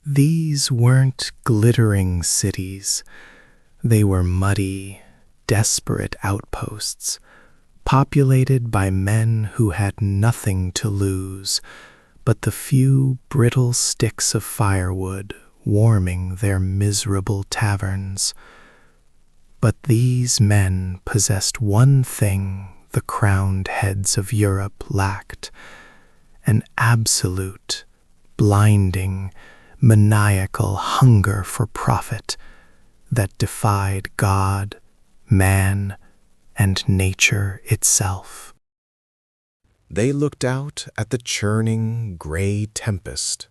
These weren't glittering cities. They were muddy, desperate outposts, populated by men who had nothing to lose but the few brittle sticks of firewood warming their miserable taverns. But these men possessed one thing the crowned heads of Europe lacked: an absolute, blinding, maniacal hunger for profit that defied God, man, and nature itself. They looked out at the churning, gray tempest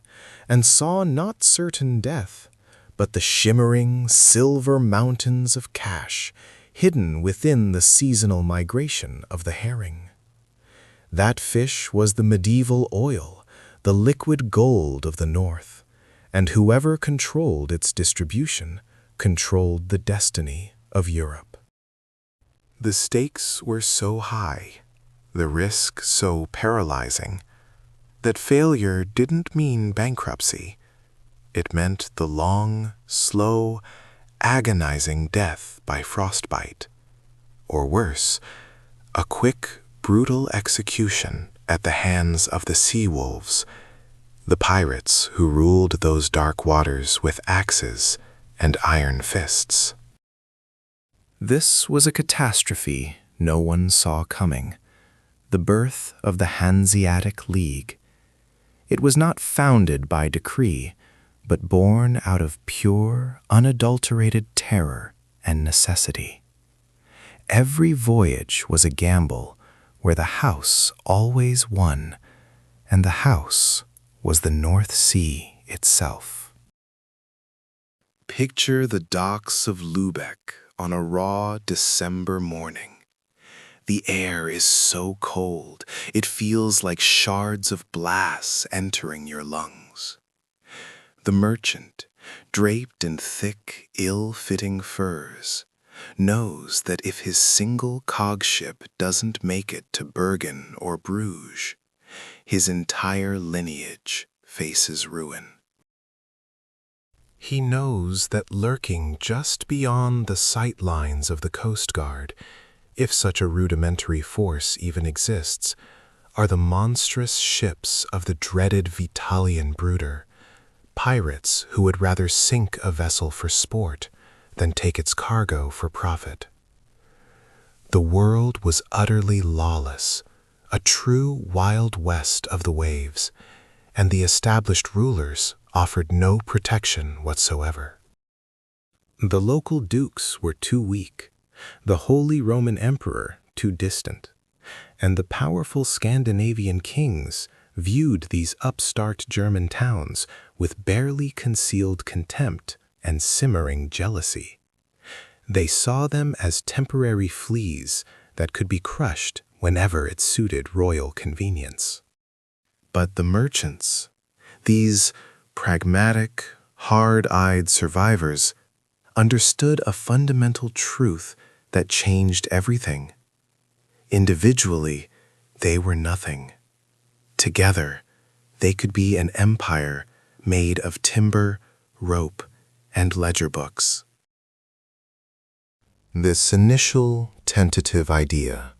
and saw not certain death, but the shimmering, silver mountains of cash hidden within the seasonal migration of the herring. That fish was the medieval oil, the liquid gold of the north, and whoever controlled its distribution controlled the destiny of Europe. The stakes were so high, the risk so paralyzing, that failure didn't mean bankruptcy. It meant the long, slow, agonizing death by frostbite, or worse, a quick, brutal execution at the hands of the sea wolves, the pirates who ruled those dark waters with axes and iron fists. This was a catastrophe no one saw coming, the birth of the Hanseatic League. It was not founded by decree, but born out of pure, unadulterated terror and necessity. Every voyage was a gamble where the house always won, and the house was the North Sea itself. Picture the docks of Lübeck on a raw December morning. The air is so cold, it feels like shards of glass entering your lungs. The merchant, draped in thick, ill-fitting furs, knows that if his single cogship doesn't make it to Bergen or Bruges, his entire lineage faces ruin. He knows that lurking just beyond the sight lines of the Coast Guard, if such a rudimentary force even exists, are the monstrous ships of the dreaded Vitalian brooder, pirates who would rather sink a vessel for sport than take its cargo for profit. The world was utterly lawless, a true Wild West of the waves, and the established rulers offered no protection whatsoever. The local dukes were too weak, the Holy Roman Emperor too distant, and the powerful Scandinavian kings viewed these upstart German towns with barely concealed contempt and simmering jealousy. They saw them as temporary fleas that could be crushed whenever it suited royal convenience. But the merchants, these pragmatic, hard-eyed survivors, understood a fundamental truth that changed everything. Individually, they were nothing. Together, they could be an empire made of timber, rope, and ledger books. This initial, tentative idea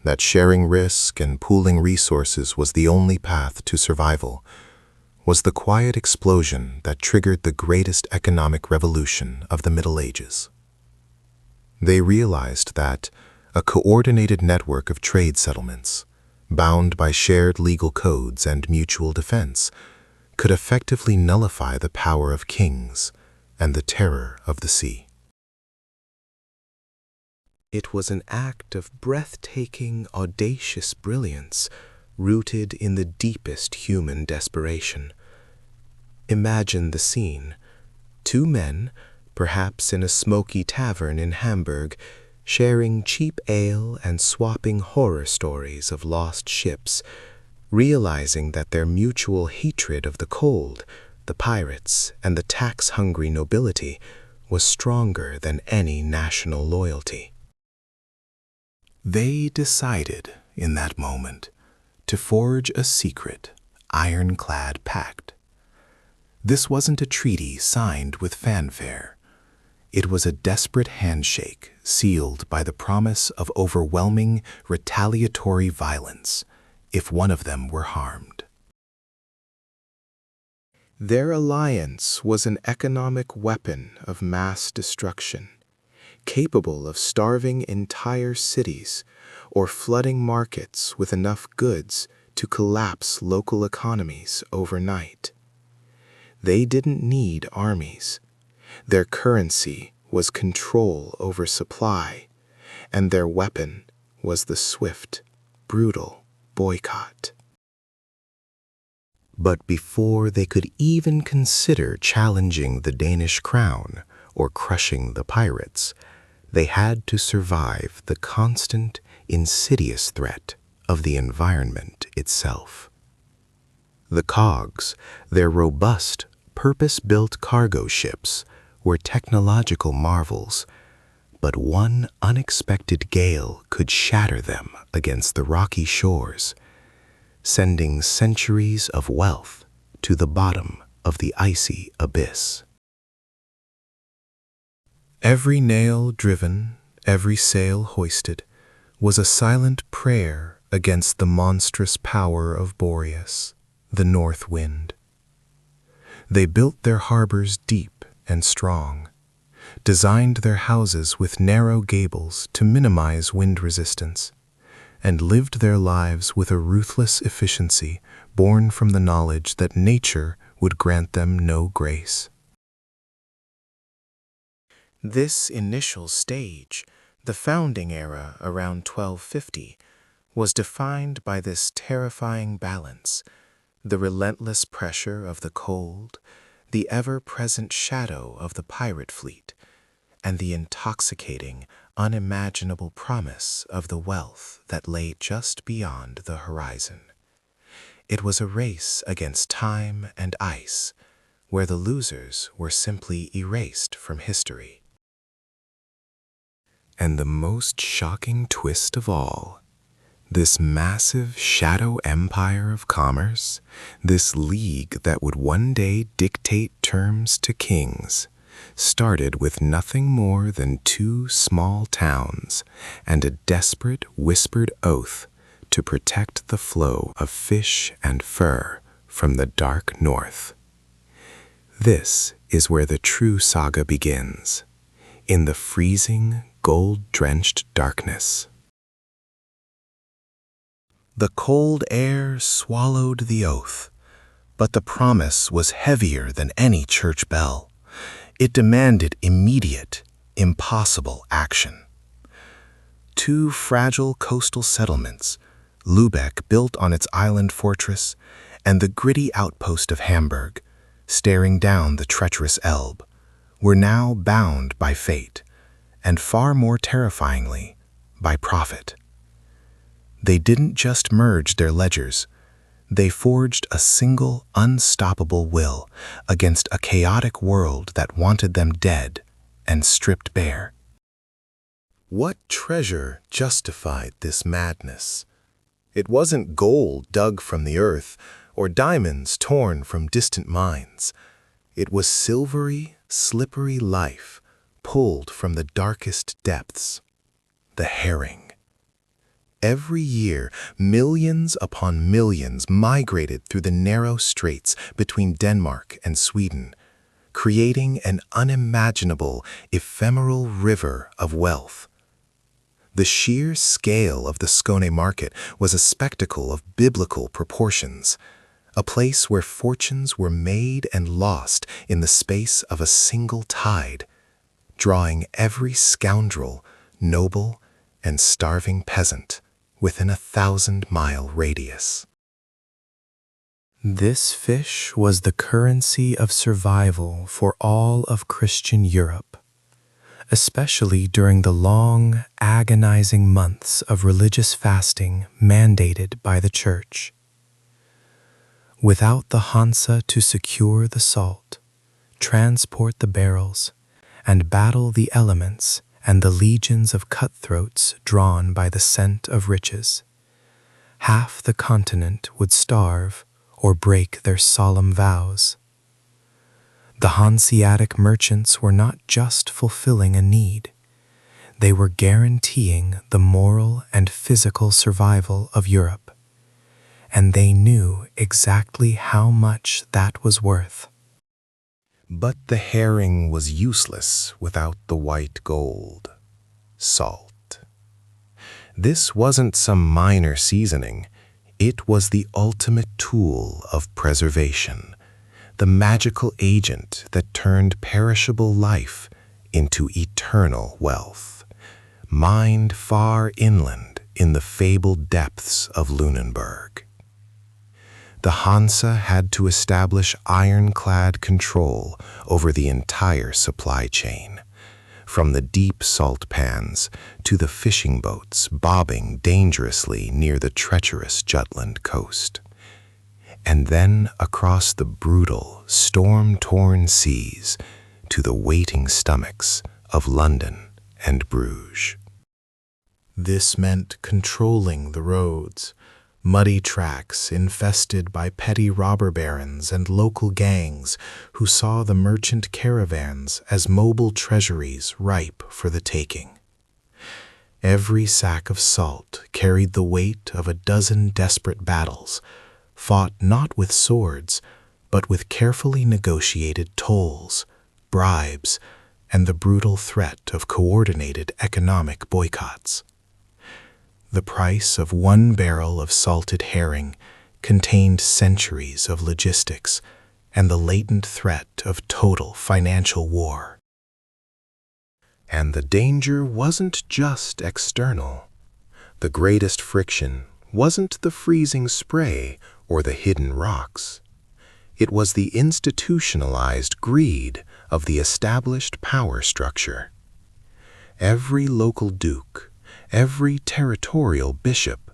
that sharing risk and pooling resources was the only path to survival was the quiet explosion that triggered the greatest economic revolution of the Middle Ages. They realized that a coordinated network of trade settlements, bound by shared legal codes and mutual defense, could effectively nullify the power of kings and the terror of the sea. It was an act of breathtaking, audacious brilliance, rooted in the deepest human desperation. Imagine the scene: two men, perhaps in a smoky tavern in Hamburg, sharing cheap ale and swapping horror stories of lost ships, realizing that their mutual hatred of the cold, the pirates, and the tax-hungry nobility was stronger than any national loyalty. They decided, in that moment, to forge a secret, ironclad pact. This wasn't a treaty signed with fanfare. It was a desperate handshake sealed by the promise of overwhelming retaliatory violence if one of them were harmed. Their alliance was an economic weapon of mass destruction, capable of starving entire cities or flooding markets with enough goods to collapse local economies overnight. They didn't need armies. Their currency was control over supply, and their weapon was the swift, brutal boycott. But before they could even consider challenging the Danish crown or crushing the pirates, they had to survive the constant, insidious threat of the environment itself. The cogs, their robust, purpose-built cargo ships, were technological marvels, but one unexpected gale could shatter them against the rocky shores, sending centuries of wealth to the bottom of the icy abyss. Every nail driven, every sail hoisted, was a silent prayer against the monstrous power of Boreas, the north wind. They built their harbors deep and strong, designed their houses with narrow gables to minimize wind resistance, and lived their lives with a ruthless efficiency born from the knowledge that nature would grant them no grace. This initial stage, the founding era around 1250, was defined by this terrifying balance: the relentless pressure of the cold, the ever-present shadow of the pirate fleet, and the intoxicating, unimaginable promise of the wealth that lay just beyond the horizon. It was a race against time and ice, where the losers were simply erased from history. And the most shocking twist of all, this massive shadow empire of commerce, this league that would one day dictate terms to kings, started with nothing more than 2 small towns and a desperate whispered oath to protect the flow of fish and fur from the dark north. This is where the true saga begins, in the freezing, gold-drenched darkness. The cold air swallowed the oath, but the promise was heavier than any church bell. It demanded immediate, impossible action. 2 fragile coastal settlements, Lübeck built on its island fortress, and the gritty outpost of Hamburg, staring down the treacherous Elbe, were now bound by fate, and far more terrifyingly, by profit. They didn't just merge their ledgers, they forged a single, unstoppable will against a chaotic world that wanted them dead and stripped bare. What treasure justified this madness? It wasn't gold dug from the earth or diamonds torn from distant mines. It was silvery, slippery life pulled from the darkest depths. The herring. Every year, millions upon millions migrated through the narrow straits between Denmark and Sweden, creating an unimaginable, ephemeral river of wealth. The sheer scale of the Skåne market was a spectacle of biblical proportions, a place where fortunes were made and lost in the space of a single tide, drawing every scoundrel, noble, and starving peasant within a 1,000-mile radius. This fish was the currency of survival for all of Christian Europe, especially during the long, agonizing months of religious fasting mandated by the Church. Without the Hansa to secure the salt, transport the barrels, and battle the elements and the legions of cutthroats drawn by the scent of riches, half the continent would starve or break their solemn vows. The Hanseatic merchants were not just fulfilling a need. They were guaranteeing the moral and physical survival of Europe, and they knew exactly how much that was worth. But the herring was useless without the white gold, salt. This wasn't some minor seasoning. It was the ultimate tool of preservation, the magical agent that turned perishable life into eternal wealth, mined far inland in the fabled depths of Lunenburg. The Hansa had to establish ironclad control over the entire supply chain, from the deep salt pans to the fishing boats bobbing dangerously near the treacherous Jutland coast, and then across the brutal, storm-torn seas to the waiting stomachs of London and Bruges. This meant controlling the roads, muddy tracks infested by petty robber barons and local gangs who saw the merchant caravans as mobile treasuries ripe for the taking. Every sack of salt carried the weight of a dozen desperate battles, fought not with swords, but with carefully negotiated tolls, bribes, and the brutal threat of coordinated economic boycotts. The price of one barrel of salted herring contained centuries of logistics and the latent threat of total financial war. And the danger wasn't just external. The greatest friction wasn't the freezing spray or the hidden rocks. It was the institutionalized greed of the established power structure. Every local duke, every territorial bishop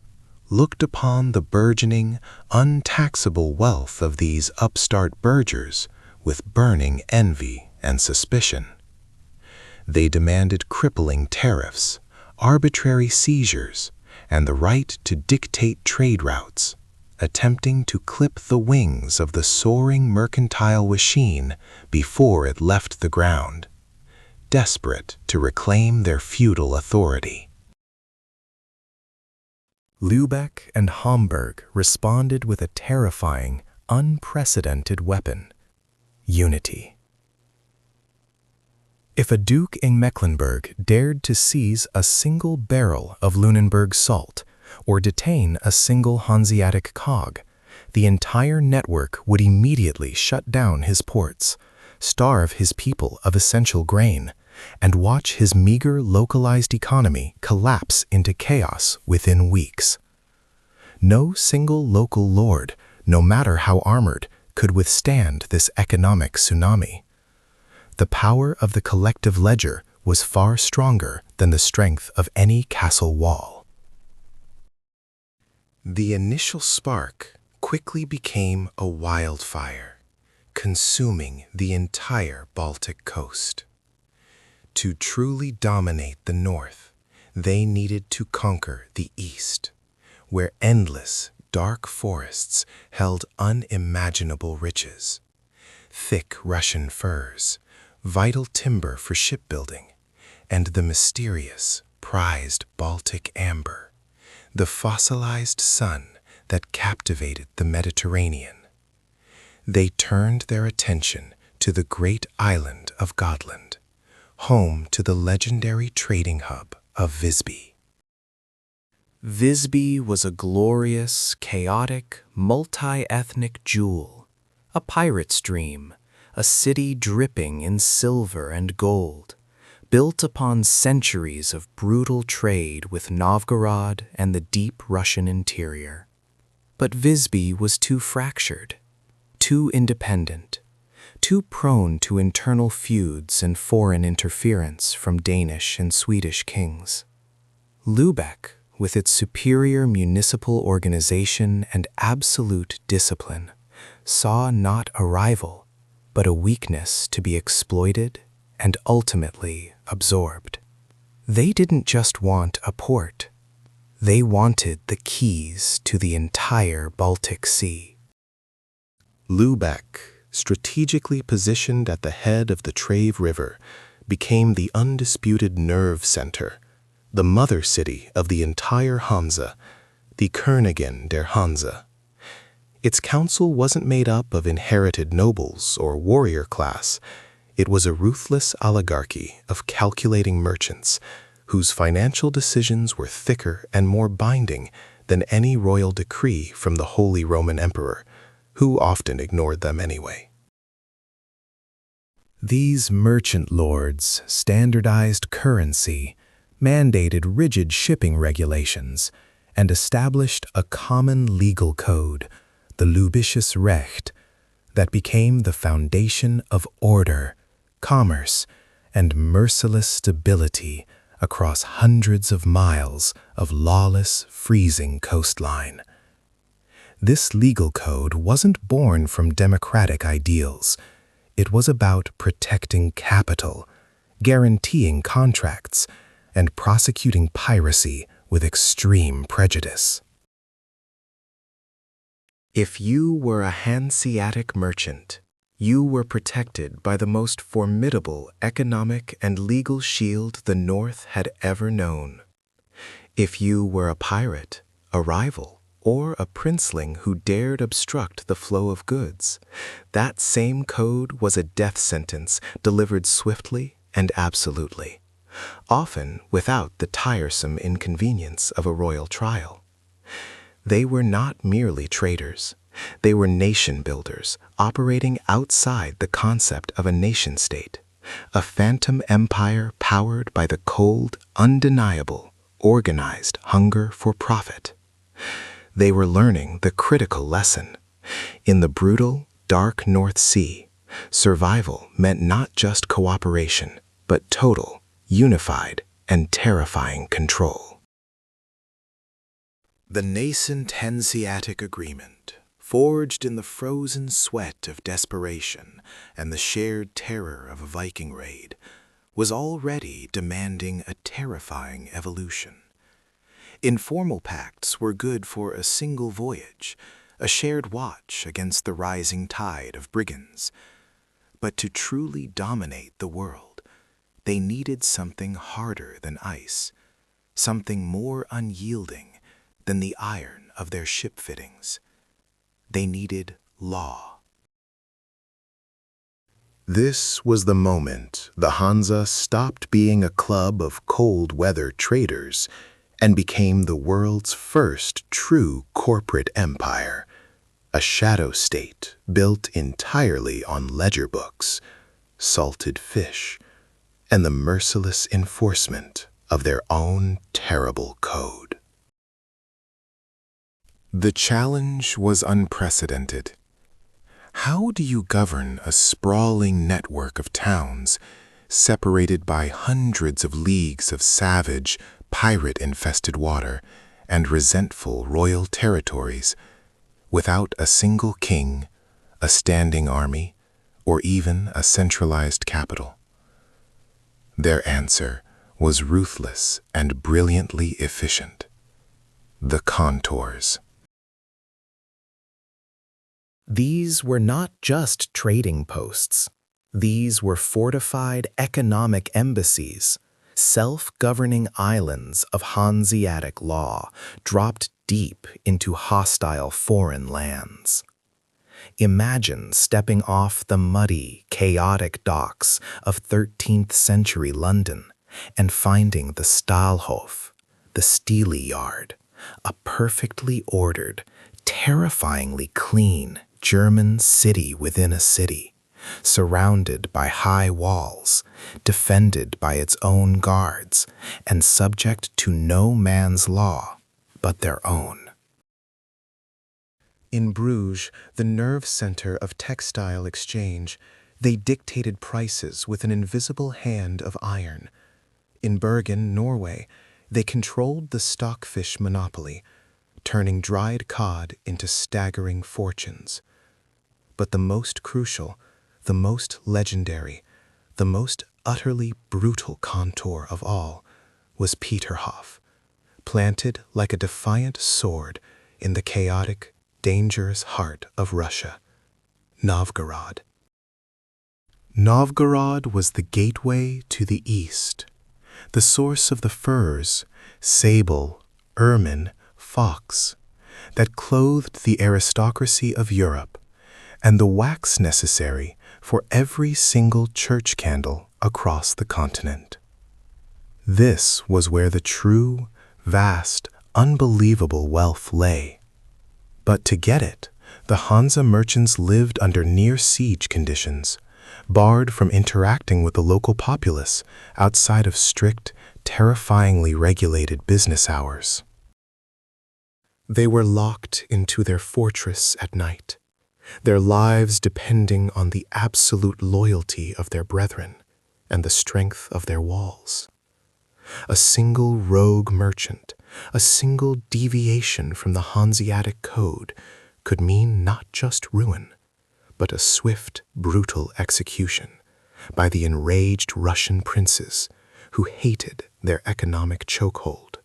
looked upon the burgeoning, untaxable wealth of these upstart burghers with burning envy and suspicion. They demanded crippling tariffs, arbitrary seizures, and the right to dictate trade routes, attempting to clip the wings of the soaring mercantile machine before it left the ground, desperate to reclaim their feudal authority. Lübeck and Hamburg responded with a terrifying, unprecedented weapon: unity. If a duke in Mecklenburg dared to seize a single barrel of Lunenburg salt or detain a single Hanseatic cog, the entire network would immediately shut down his ports, starve his people of essential grain, and watch his meager localized economy collapse into chaos within weeks. No single local lord, no matter how armored, could withstand this economic tsunami. The power of the collective ledger was far stronger than the strength of any castle wall. The initial spark quickly became a wildfire, consuming the entire Baltic coast. To truly dominate the north, they needed to conquer the east, where endless, dark forests held unimaginable riches. Thick Russian firs, vital timber for shipbuilding, and the mysterious, prized Baltic amber, the fossilized sun that captivated the Mediterranean. They turned their attention to the great island of Gotland, home to the legendary trading hub of Visby. Visby was a glorious, chaotic, multi-ethnic jewel, a pirate's dream, a city dripping in silver and gold, built upon centuries of brutal trade with Novgorod and the deep Russian interior. But Visby was too fractured, too independent, too prone to internal feuds and foreign interference from Danish and Swedish kings. Lübeck, with its superior municipal organization and absolute discipline, saw not a rival, but a weakness to be exploited and ultimately absorbed. They didn't just want a port. They wanted the keys to the entire Baltic Sea. Lübeck, strategically positioned at the head of the Trave River, became the undisputed nerve center, the mother city of the entire Hansa, the Königin der Hansa. Its council wasn't made up of inherited nobles or warrior class. It was a ruthless oligarchy of calculating merchants, whose financial decisions were thicker and more binding than any royal decree from the Holy Roman Emperor, who often ignored them anyway. These merchant lords standardized currency, mandated rigid shipping regulations, and established a common legal code, the Lubisches Recht, that became the foundation of order, commerce, and merciless stability across hundreds of miles of lawless, freezing coastline. This legal code wasn't born from democratic ideals. It was about protecting capital, guaranteeing contracts, and prosecuting piracy with extreme prejudice. If you were a Hanseatic merchant, you were protected by the most formidable economic and legal shield the North had ever known. If you were a pirate, a rival, or a princeling who dared obstruct the flow of goods, that same code was a death sentence delivered swiftly and absolutely, often without the tiresome inconvenience of a royal trial. They were not merely traders. They were nation builders operating outside the concept of a nation-state, a phantom empire powered by the cold, undeniable, organized hunger for profit. They were learning the critical lesson. In the brutal, dark North Sea, survival meant not just cooperation, but total, unified, and terrifying control. The nascent Hanseatic Agreement, forged in the frozen sweat of desperation and the shared terror of a Viking raid, was already demanding a terrifying evolution. Informal pacts were good for a single voyage, a shared watch against the rising tide of brigands. But to truly dominate the world, they needed something harder than ice, something more unyielding than the iron of their ship fittings. They needed law. This was the moment the Hansa stopped being a club of cold-weather traders and became the world's first true corporate empire, a shadow state built entirely on ledger books, salted fish, and the merciless enforcement of their own terrible code. The challenge was unprecedented. How do you govern a sprawling network of towns separated by hundreds of leagues of savage, pirate-infested water and resentful royal territories without a single king, a standing army, or even a centralized capital? Their answer was ruthless and brilliantly efficient: the contours. These were not just trading posts. These were fortified economic embassies, self-governing islands of Hanseatic law dropped deep into hostile foreign lands. Imagine stepping off the muddy, chaotic docks of 13th century London and finding the Stahlhof, the Steely Yard, a perfectly ordered, terrifyingly clean German city within a city, surrounded by high walls, defended by its own guards, and subject to no man's law but their own. In Bruges, the nerve center of textile exchange, they dictated prices with an invisible hand of iron. In Bergen, Norway, they controlled the stockfish monopoly, turning dried cod into staggering fortunes. But the most crucial, the most legendary, the most utterly brutal contour of all was Peterhof, planted like a defiant sword in the chaotic, dangerous heart of Russia. Novgorod. Novgorod was the gateway to the east, the source of the furs, sable, ermine, fox, that clothed the aristocracy of Europe, and the wax necessary for every single church candle across the continent. This was where the true, vast, unbelievable wealth lay. But to get it, the Hansa merchants lived under near-siege conditions, barred from interacting with the local populace outside of strict, terrifyingly regulated business hours. They were locked into their fortress at night, their lives depending on the absolute loyalty of their brethren and the strength of their walls. A single rogue merchant, a single deviation from the Hanseatic code could mean not just ruin, but a swift, brutal execution by the enraged Russian princes who hated their economic chokehold.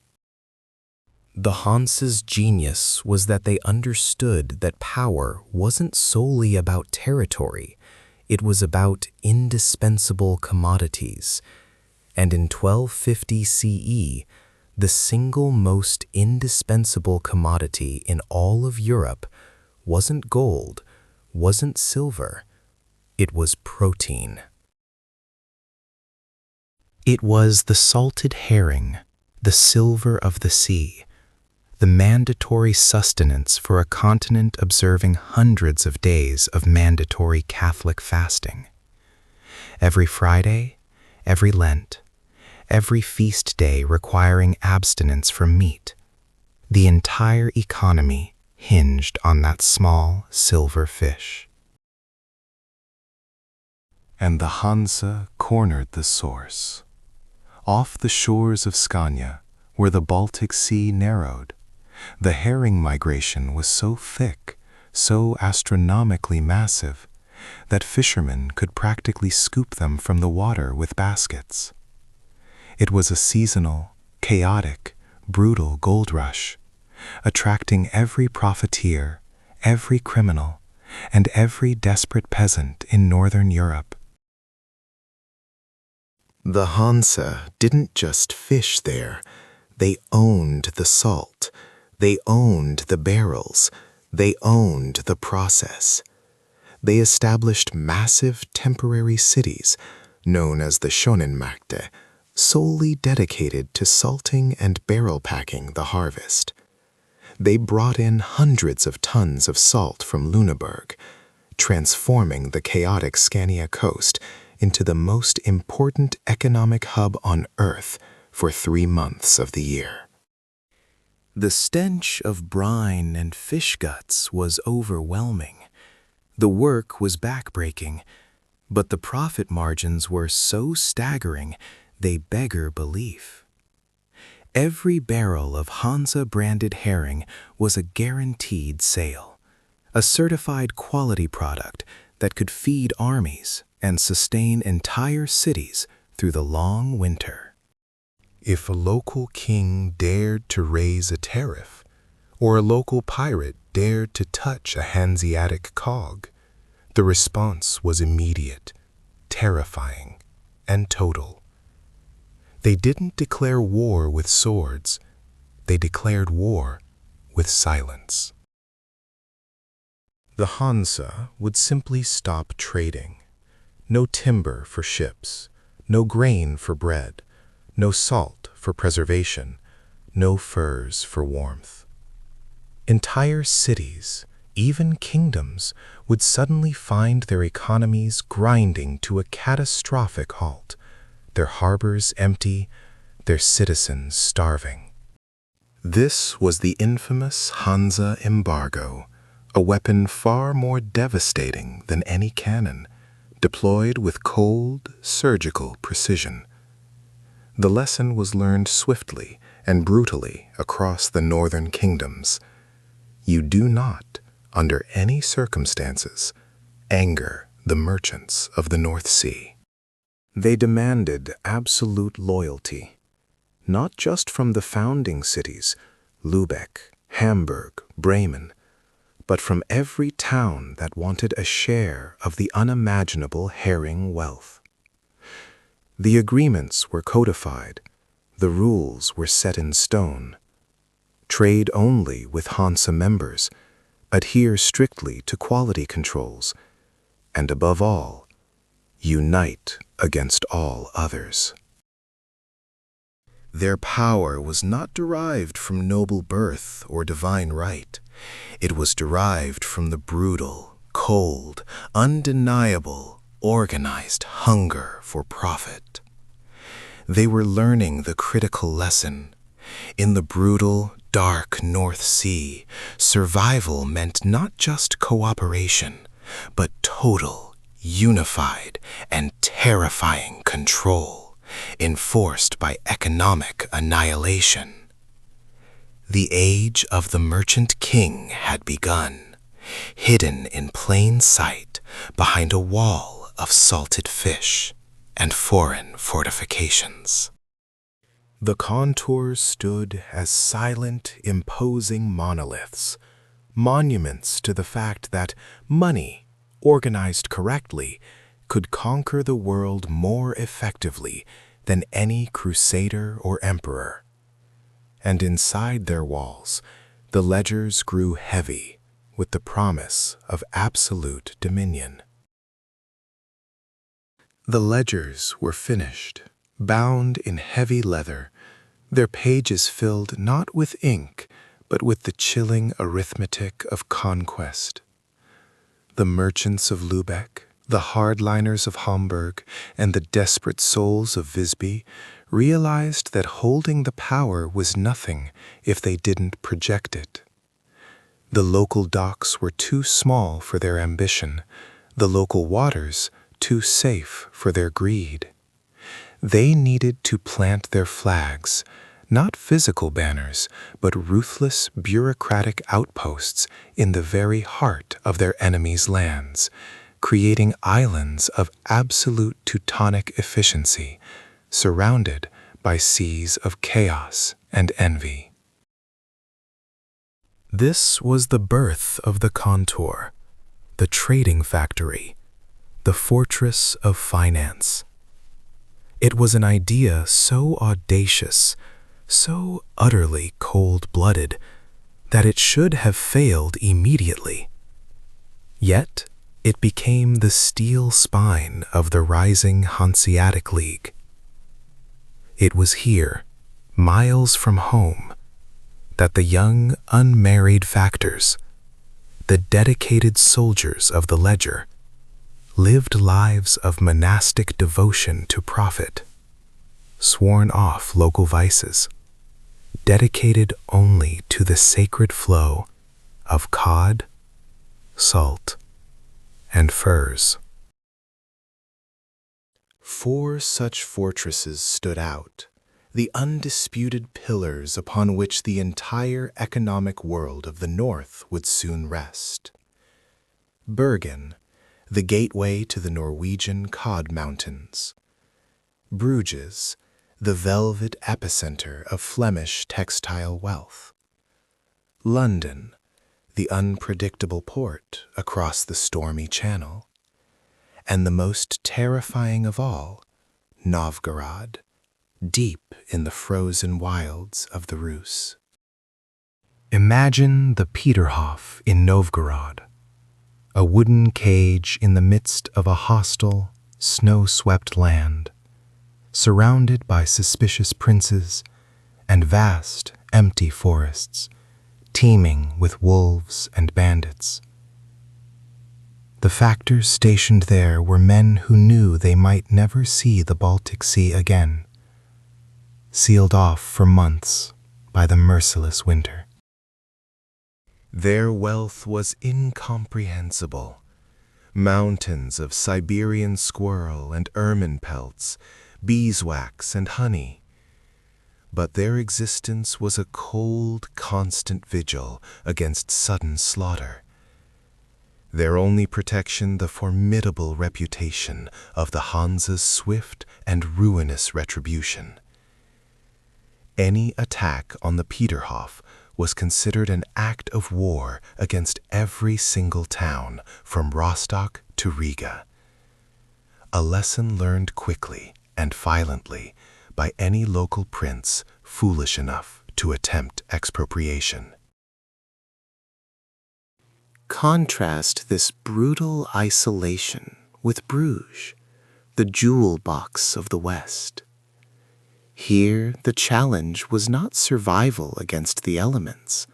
The Hanse's genius was that they understood that power wasn't solely about territory, it was about indispensable commodities. And in 1250 CE, the single most indispensable commodity in all of Europe wasn't gold, wasn't silver, it was protein. It was the salted herring, the silver of the sea, the mandatory sustenance for a continent observing hundreds of days of mandatory Catholic fasting. Every Friday, every Lent, every feast day requiring abstinence from meat, the entire economy hinged on that small silver fish. And the Hansa cornered the source. Off the shores of Scania, where the Baltic Sea narrowed, the herring migration was so thick, so astronomically massive, that fishermen could practically scoop them from the water with baskets. It was a seasonal, chaotic, brutal gold rush, attracting every profiteer, every criminal, and every desperate peasant in Northern Europe. The Hansa didn't just fish there, they owned the salt, they owned the barrels, they owned the process. They established massive temporary cities, known as the Schonenmärkte, solely dedicated to salting and barrel packing the harvest. They brought in hundreds of tons of salt from Lüneburg, transforming the chaotic Scania coast into the most important economic hub on Earth for 3 months of the year. The stench of brine and fish guts was overwhelming. The work was backbreaking, but the profit margins were so staggering they beggar belief. Every barrel of Hansa-branded herring was a guaranteed sale, a certified quality product that could feed armies and sustain entire cities through the long winter. If a local king dared to raise a tariff, or a local pirate dared to touch a Hanseatic cog, the response was immediate, terrifying, and total. They didn't declare war with swords, they declared war with silence. The Hansa would simply stop trading. No timber for ships, no grain for bread, no salt for preservation, no furs for warmth. Entire cities, even kingdoms, would suddenly find their economies grinding to a catastrophic halt, their harbors empty, their citizens starving. This was the infamous Hansa embargo, a weapon far more devastating than any cannon, deployed with cold, surgical precision. The lesson was learned swiftly and brutally across the northern kingdoms. You do not, under any circumstances, anger the merchants of the North Sea. They demanded absolute loyalty, not just from the founding cities, Lübeck, Hamburg, Bremen, but from every town that wanted a share of the unimaginable herring wealth. The agreements were codified, the rules were set in stone. Trade only with Hansa members, adhere strictly to quality controls, and above all, unite against all others. Their power was not derived from noble birth or divine right. It was derived from the brutal, cold, undeniable, organized hunger for profit. They were learning the critical lesson. In the brutal, dark North Sea, survival meant not just cooperation, but total, unified, and terrifying control, enforced by economic annihilation. The age of the merchant king had begun, hidden in plain sight behind a wall of salted fish and foreign fortifications. The contours stood as silent, imposing monoliths, monuments to the fact that money, organized correctly, could conquer the world more effectively than any crusader or emperor. And inside their walls, the ledgers grew heavy with the promise of absolute dominion. The ledgers were finished, bound in heavy leather, their pages filled not with ink, but with the chilling arithmetic of conquest. The merchants of Lübeck, the hardliners of Hamburg, and the desperate souls of Visby realized that holding the power was nothing if they didn't project it. The local docks were too small for their ambition, the local waters too safe for their greed. They needed to plant their flags, not physical banners, but ruthless bureaucratic outposts in the very heart of their enemies' lands, creating islands of absolute Teutonic efficiency, surrounded by seas of chaos and envy. This was the birth of the contour, the trading factory, the fortress of finance. It was an idea so audacious, so utterly cold-blooded, that it should have failed immediately. Yet, it became the steel spine of the rising Hanseatic League. It was here, miles from home, that the young, unmarried factors, the dedicated soldiers of the ledger, lived lives of monastic devotion to profit, sworn off local vices, dedicated only to the sacred flow of cod, salt, and furs. 4 such fortresses stood out, the undisputed pillars upon which the entire economic world of the North would soon rest. Bergen, the gateway to the Norwegian cod mountains. Bruges, the velvet epicenter of Flemish textile wealth. London, the unpredictable port across the stormy channel. And the most terrifying of all, Novgorod, deep in the frozen wilds of the Rus. Imagine the Peterhof in Novgorod, a wooden cage in the midst of a hostile, snow-swept land, surrounded by suspicious princes and vast, empty forests, teeming with wolves and bandits. The factors stationed there were men who knew they might never see the Baltic Sea again, sealed off for months by the merciless winter. Their wealth was incomprehensible. Mountains of Siberian squirrel and ermine pelts, beeswax and honey. But their existence was a cold, constant vigil against sudden slaughter. Their only protection the formidable reputation of the Hansa's swift and ruinous retribution. Any attack on the Peterhof was considered an act of war against every single town from Rostock to Riga. A lesson learned quickly and violently by any local prince foolish enough to attempt expropriation. Contrast this brutal isolation with Bruges, the jewel box of the West. Here, the challenge was not survival against the elements,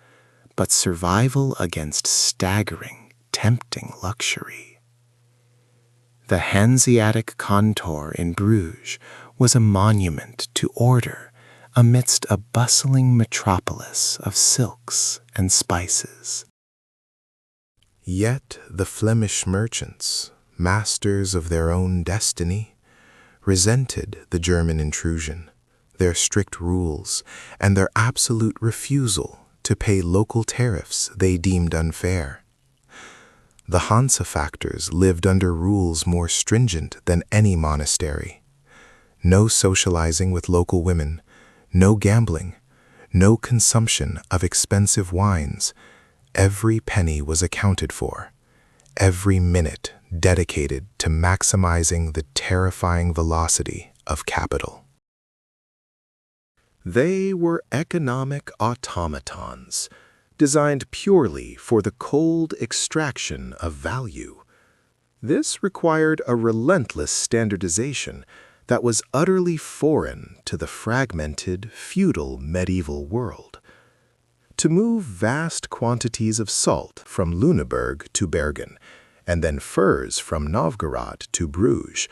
but survival against staggering, tempting luxury. The Hanseatic contour in Bruges was a monument to order amidst a bustling metropolis of silks and spices. Yet the Flemish merchants, masters of their own destiny, resented the German intrusion, their strict rules, and their absolute refusal to pay local tariffs they deemed unfair. The Hansa factors lived under rules more stringent than any monastery. No socializing with local women, no gambling, no consumption of expensive wines. Every penny was accounted for, every minute dedicated to maximizing the terrifying velocity of capital. They were economic automatons, designed purely for the cold extraction of value. This required a relentless standardization that was utterly foreign to the fragmented, feudal medieval world. To move vast quantities of salt from Lüneburg to Bergen, and then furs from Novgorod to Bruges,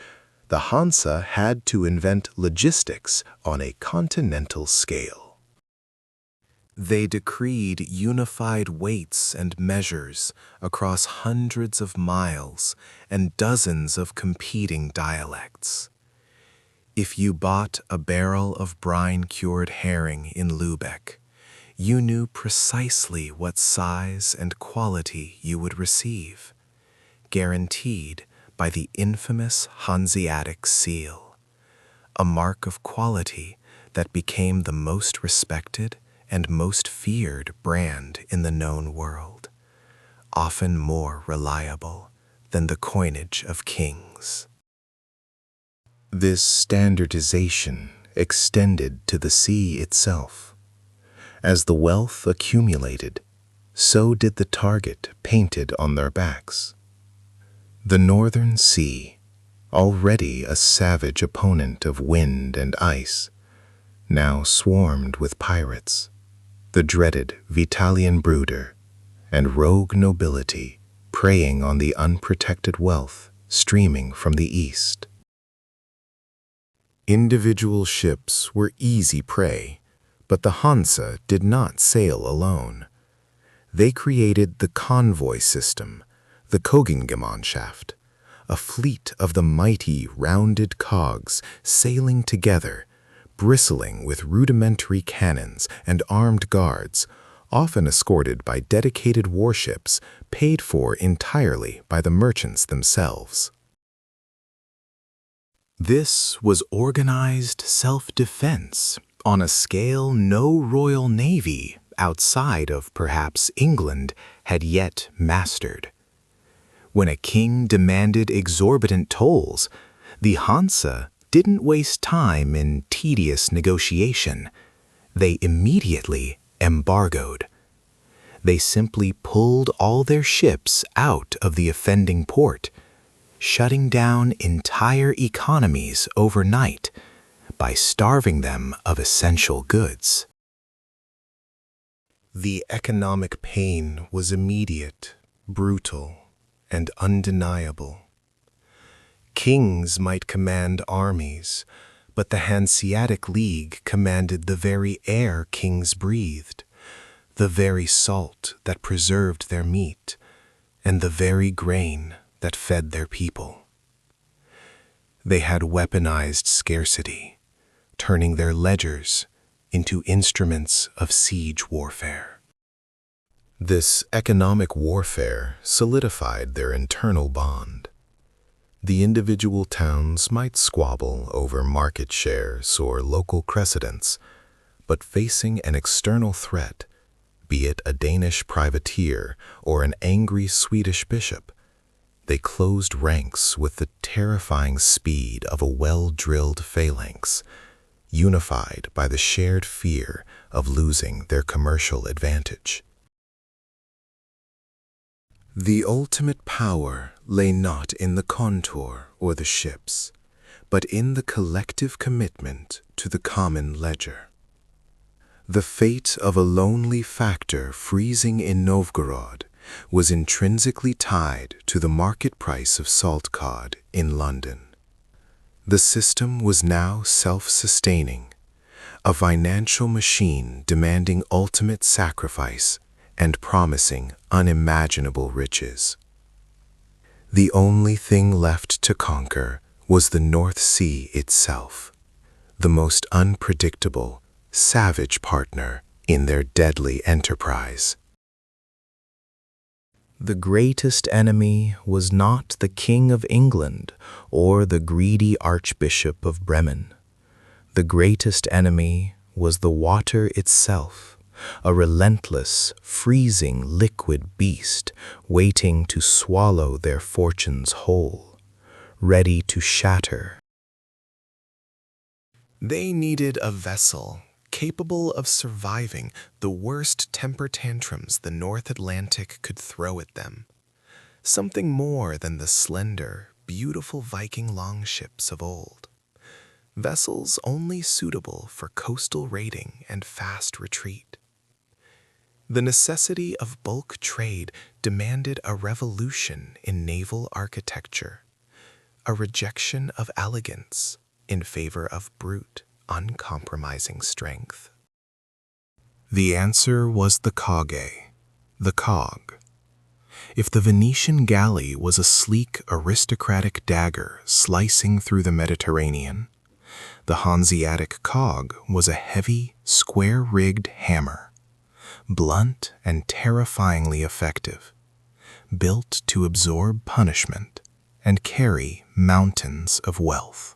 the Hansa had to invent logistics on a continental scale. They decreed unified weights and measures across hundreds of miles and dozens of competing dialects. If you bought a barrel of brine-cured herring in Lübeck, you knew precisely what size and quality you would receive, guaranteed by the infamous Hanseatic seal, a mark of quality that became the most respected and most feared brand in the known world, often more reliable than the coinage of kings. This standardization extended to the sea itself. As the wealth accumulated, so did the target painted on their backs. The Northern Sea, already a savage opponent of wind and ice, now swarmed with pirates, the dreaded Vitalian brooder, and rogue nobility preying on the unprotected wealth streaming from the east. Individual ships were easy prey, but the Hansa did not sail alone. They created the convoy system, the Kogengemeinschaft, a fleet of the mighty rounded cogs sailing together, bristling with rudimentary cannons and armed guards, often escorted by dedicated warships paid for entirely by the merchants themselves. This was organized self-defense on a scale no royal navy outside of perhaps England had yet mastered. When a king demanded exorbitant tolls, the Hansa didn't waste time in tedious negotiation. They immediately embargoed. They simply pulled all their ships out of the offending port, shutting down entire economies overnight by starving them of essential goods. The economic pain was immediate, brutal, and undeniable. Kings might command armies, but the Hanseatic League commanded the very air kings breathed, the very salt that preserved their meat, and the very grain that fed their people. They had weaponized scarcity, turning their ledgers into instruments of siege warfare. This economic warfare solidified their internal bond. The individual towns might squabble over market shares or local precedents, but facing an external threat, be it a Danish privateer or an angry Swedish bishop. They closed ranks with the terrifying speed of a well-drilled phalanx, unified by the shared fear of losing their commercial advantage. The ultimate power lay not in the contour or the ships, but in the collective commitment to the common ledger. The fate of a lonely factor freezing in Novgorod was intrinsically tied to the market price of salt cod in London. The system was now self-sustaining, a financial machine demanding ultimate sacrifice and promising unimaginable riches. The only thing left to conquer was the North Sea itself, the most unpredictable, savage partner in their deadly enterprise. The greatest enemy was not the King of England or the greedy Archbishop of Bremen. The greatest enemy was the water itself, a relentless, freezing liquid beast waiting to swallow their fortunes whole, ready to shatter. They needed a vessel capable of surviving the worst temper tantrums the North Atlantic could throw at them. Something more than the slender, beautiful Viking longships of old. Vessels only suitable for coastal raiding and fast retreat. The necessity of bulk trade demanded a revolution in naval architecture, a rejection of elegance in favor of brute, uncompromising strength. The answer was the kage, the cog. If the Venetian galley was a sleek, aristocratic dagger slicing through the Mediterranean, the Hanseatic cog was a heavy, square-rigged hammer, blunt and terrifyingly effective, built to absorb punishment and carry mountains of wealth.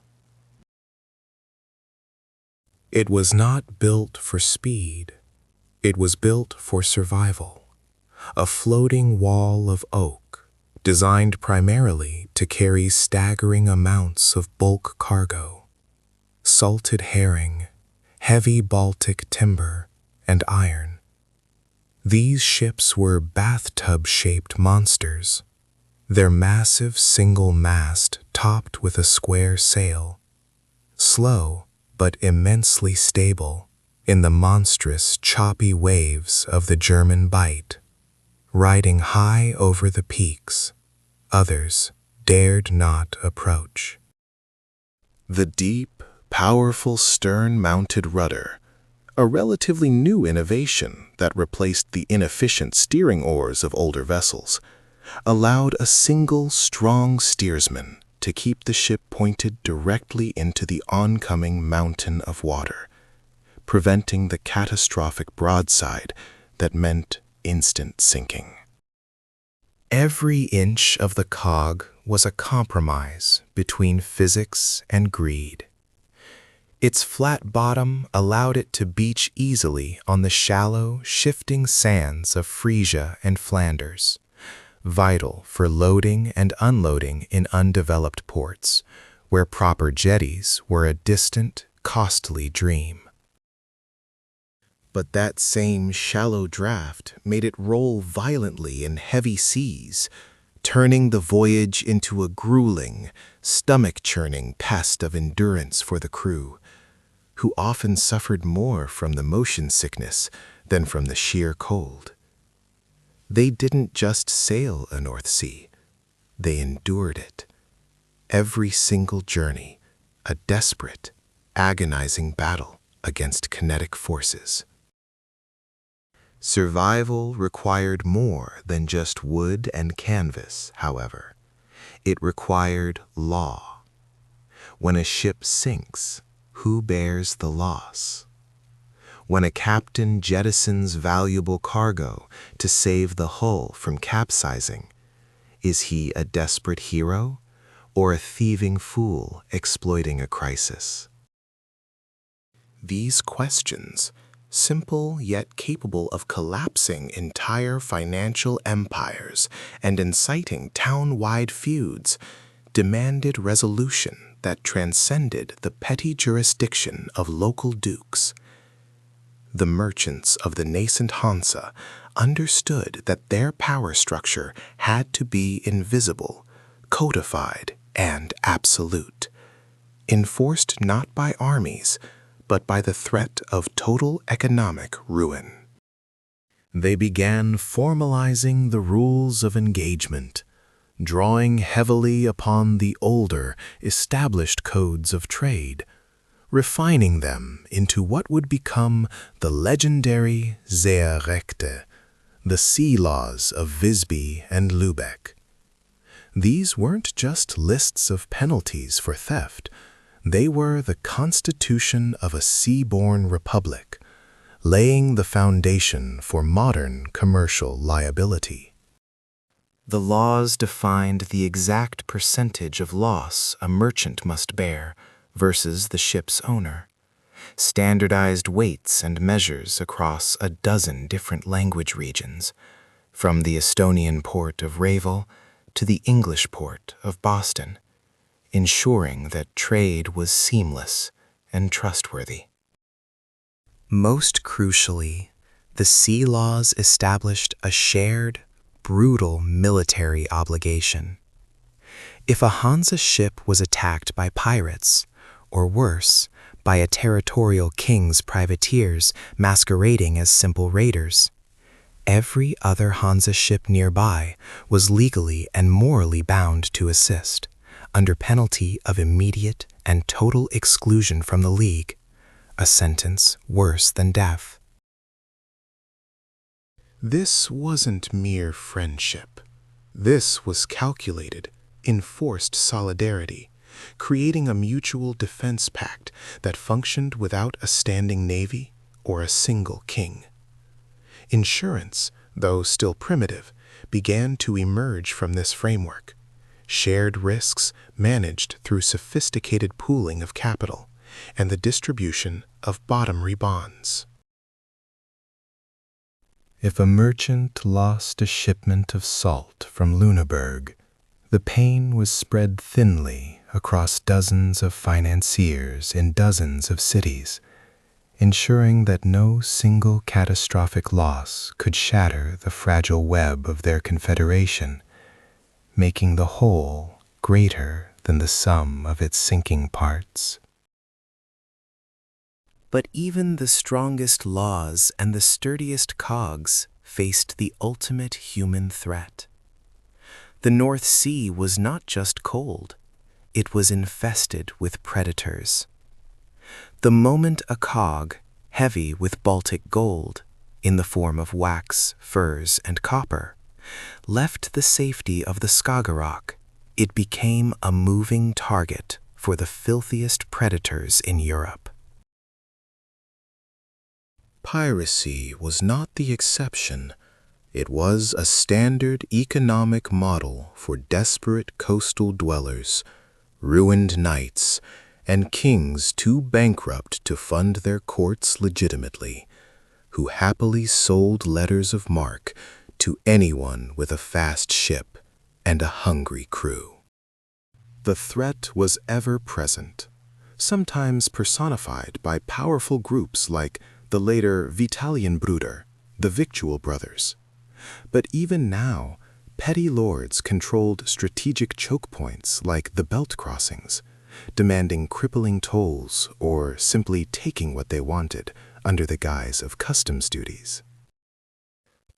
It was not built for speed. It was built for survival. A floating wall of oak, designed primarily to carry staggering amounts of bulk cargo, salted herring, heavy Baltic timber, and iron. These ships were bathtub-shaped monsters, their massive single mast topped with a square sail, slow but immensely stable in the monstrous choppy waves of the German Bight, riding high over the peaks others dared not approach. The deep, powerful stern-mounted rudder, a relatively new innovation that replaced the inefficient steering oars of older vessels, allowed a single strong steersman to keep the ship pointed directly into the oncoming mountain of water, preventing the catastrophic broadside that meant instant sinking. Every inch of the cog was a compromise between physics and greed. Its flat bottom allowed it to beach easily on the shallow, shifting sands of Frisia and Flanders, vital for loading and unloading in undeveloped ports, where proper jetties were a distant, costly dream. But that same shallow draft made it roll violently in heavy seas, turning the voyage into a grueling, stomach-churning pest of endurance for the crew, who often suffered more from the motion sickness than from the sheer cold. They didn't just sail a North Sea, they endured it. Every single journey, a desperate, agonizing battle against kinetic forces. Survival required more than just wood and canvas, however. It required law. When a ship sinks, who bears the loss? When a captain jettisons valuable cargo to save the hull from capsizing, is he a desperate hero or a thieving fool exploiting a crisis? These questions, simple yet capable of collapsing entire financial empires and inciting town-wide feuds, demanded resolution that transcended the petty jurisdiction of local dukes. The merchants of the nascent Hansa understood that their power structure had to be invisible, codified, and absolute, enforced not by armies, but by the threat of total economic ruin. They began formalizing the rules of engagement, drawing heavily upon the older, established codes of trade, refining them into what would become the legendary Seerechte, the sea laws of Visby and Lübeck. These weren't just lists of penalties for theft. They were the constitution of a sea-born republic, laying the foundation for modern commercial liability. The laws defined the exact percentage of loss a merchant must bear versus the ship's owner, standardized weights and measures across a dozen different language regions, from the Estonian port of Reval to the English port of Boston, ensuring that trade was seamless and trustworthy. Most crucially, the sea laws established a shared, brutal military obligation. If a Hansa ship was attacked by pirates, or worse, by a territorial king's privateers masquerading as simple raiders, every other Hansa ship nearby was legally and morally bound to assist, under penalty of immediate and total exclusion from the League, a sentence worse than death. This wasn't mere friendship. This was calculated, enforced solidarity, creating a mutual defense pact that functioned without a standing navy or a single king. Insurance, though still primitive, began to emerge from this framework. Shared risks managed through sophisticated pooling of capital and the distribution of bottomry bonds. If a merchant lost a shipment of salt from Lüneburg, the pain was spread thinly across dozens of financiers in dozens of cities, ensuring that no single catastrophic loss could shatter the fragile web of their confederation, making the whole greater than the sum of its sinking parts. But even the strongest laws and the sturdiest cogs faced the ultimate human threat. The North Sea was not just cold, it was infested with predators. The moment a cog, heavy with Baltic gold, in the form of wax, furs, and copper, left the safety of the Skagerrak, it became a moving target for the filthiest predators in Europe. Piracy was not the exception. It was a standard economic model for desperate coastal dwellers, ruined knights, and kings too bankrupt to fund their courts legitimately, who happily sold letters of marque to anyone with a fast ship and a hungry crew. The threat was ever present, sometimes personified by powerful groups like the later Vitalienbrüder, the Victual Brothers. But even now, petty lords controlled strategic choke points like the belt crossings, demanding crippling tolls or simply taking what they wanted under the guise of customs duties.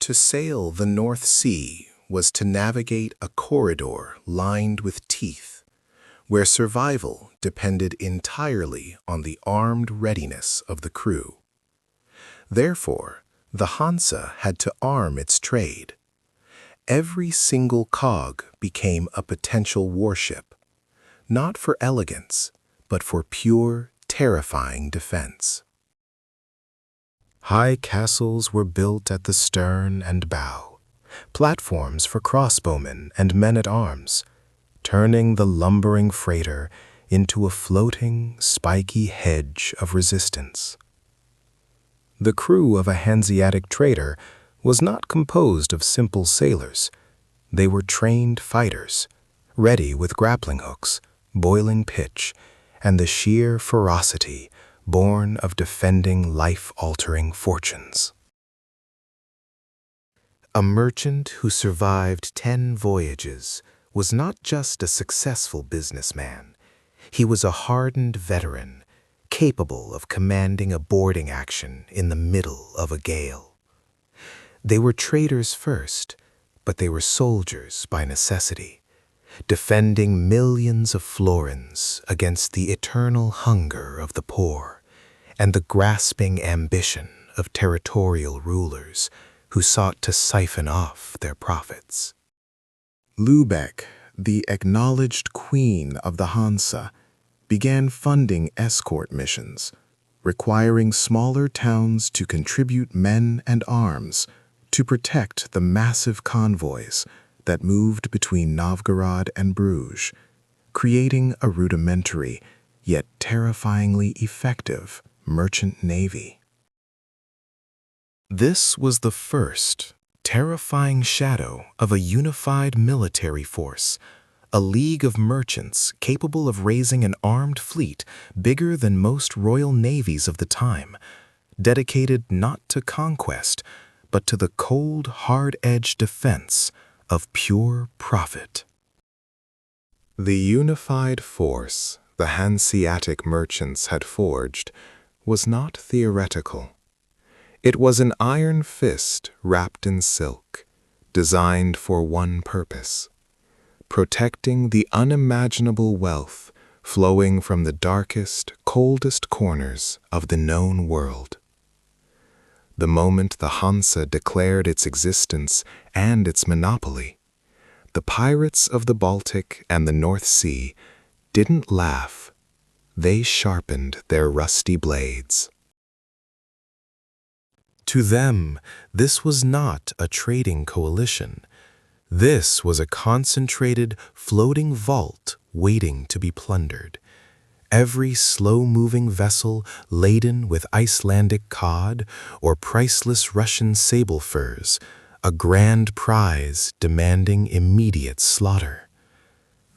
To sail the North Sea was to navigate a corridor lined with teeth, where survival depended entirely on the armed readiness of the crew. Therefore, the Hansa had to arm its trade. Every single cog became a potential warship, not for elegance, but for pure, terrifying defense. High castles were built at the stern and bow, platforms for crossbowmen and men-at-arms, turning the lumbering freighter into a floating, spiky hedge of resistance. The crew of a Hanseatic trader was not composed of simple sailors. They were trained fighters, ready with grappling hooks, boiling pitch, and the sheer ferocity born of defending life-altering fortunes. A merchant who survived 10 voyages was not just a successful businessman. He was a hardened veteran, capable of commanding a boarding action in the middle of a gale. They were traders first, but they were soldiers by necessity, defending millions of florins against the eternal hunger of the poor and the grasping ambition of territorial rulers who sought to siphon off their profits. Lübeck, the acknowledged queen of the Hansa, began funding escort missions, requiring smaller towns to contribute men and arms to protect the massive convoys that moved between Novgorod and Bruges, creating a rudimentary yet terrifyingly effective merchant navy. This was the first terrifying shadow of a unified military force, a league of merchants capable of raising an armed fleet bigger than most royal navies of the time, dedicated not to conquest, but to the cold, hard-edged defense of pure profit. The unified force the Hanseatic merchants had forged was not theoretical. It was an iron fist wrapped in silk, designed for one purpose: protecting the unimaginable wealth flowing from the darkest, coldest corners of the known world. The moment the Hansa declared its existence and its monopoly, the pirates of the Baltic and the North Sea didn't laugh. They sharpened their rusty blades. To them, this was not a trading coalition. This was a concentrated, floating vault waiting to be plundered. Every slow-moving vessel laden with Icelandic cod or priceless Russian sable furs, a grand prize demanding immediate slaughter.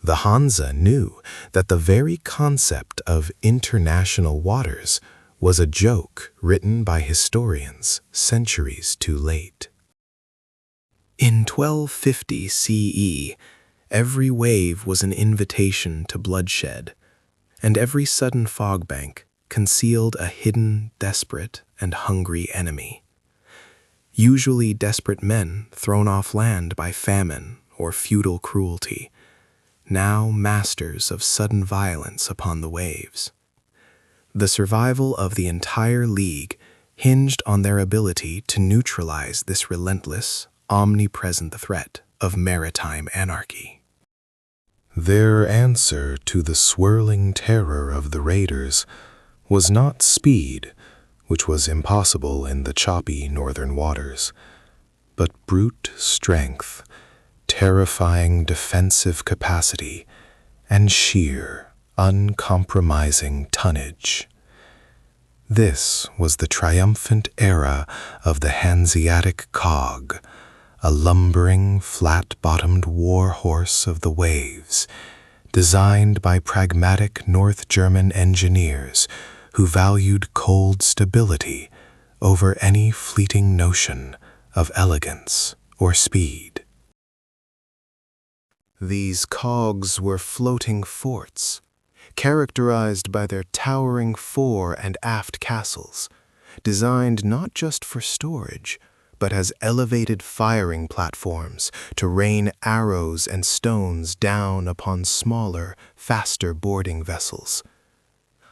The Hansa knew that the very concept of international waters was a joke written by historians centuries too late. In 1250 CE, every wave was an invitation to bloodshed, and every sudden fogbank concealed a hidden, desperate, and hungry enemy. Usually desperate men thrown off land by famine or feudal cruelty, now masters of sudden violence upon the waves. The survival of the entire league hinged on their ability to neutralize this relentless, omnipresent threat of maritime anarchy. Their answer to the swirling terror of the raiders was not speed, which was impossible in the choppy northern waters, but brute strength, terrifying defensive capacity, and sheer, uncompromising tonnage. This was the triumphant era of the Hanseatic cog, a lumbering, flat-bottomed war horse of the waves, designed by pragmatic North German engineers who valued cold stability over any fleeting notion of elegance or speed. These cogs were floating forts, characterized by their towering fore and aft castles, designed not just for storage, but as elevated firing platforms to rain arrows and stones down upon smaller, faster boarding vessels.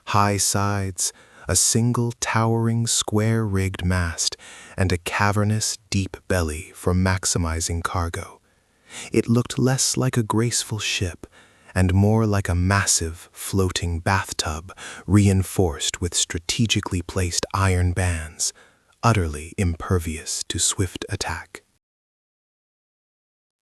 High sides, a single towering square-rigged mast, and a cavernous, deep belly for maximizing cargo. It looked less like a graceful ship and more like a massive, floating bathtub reinforced with strategically placed iron bands, utterly impervious to swift attack.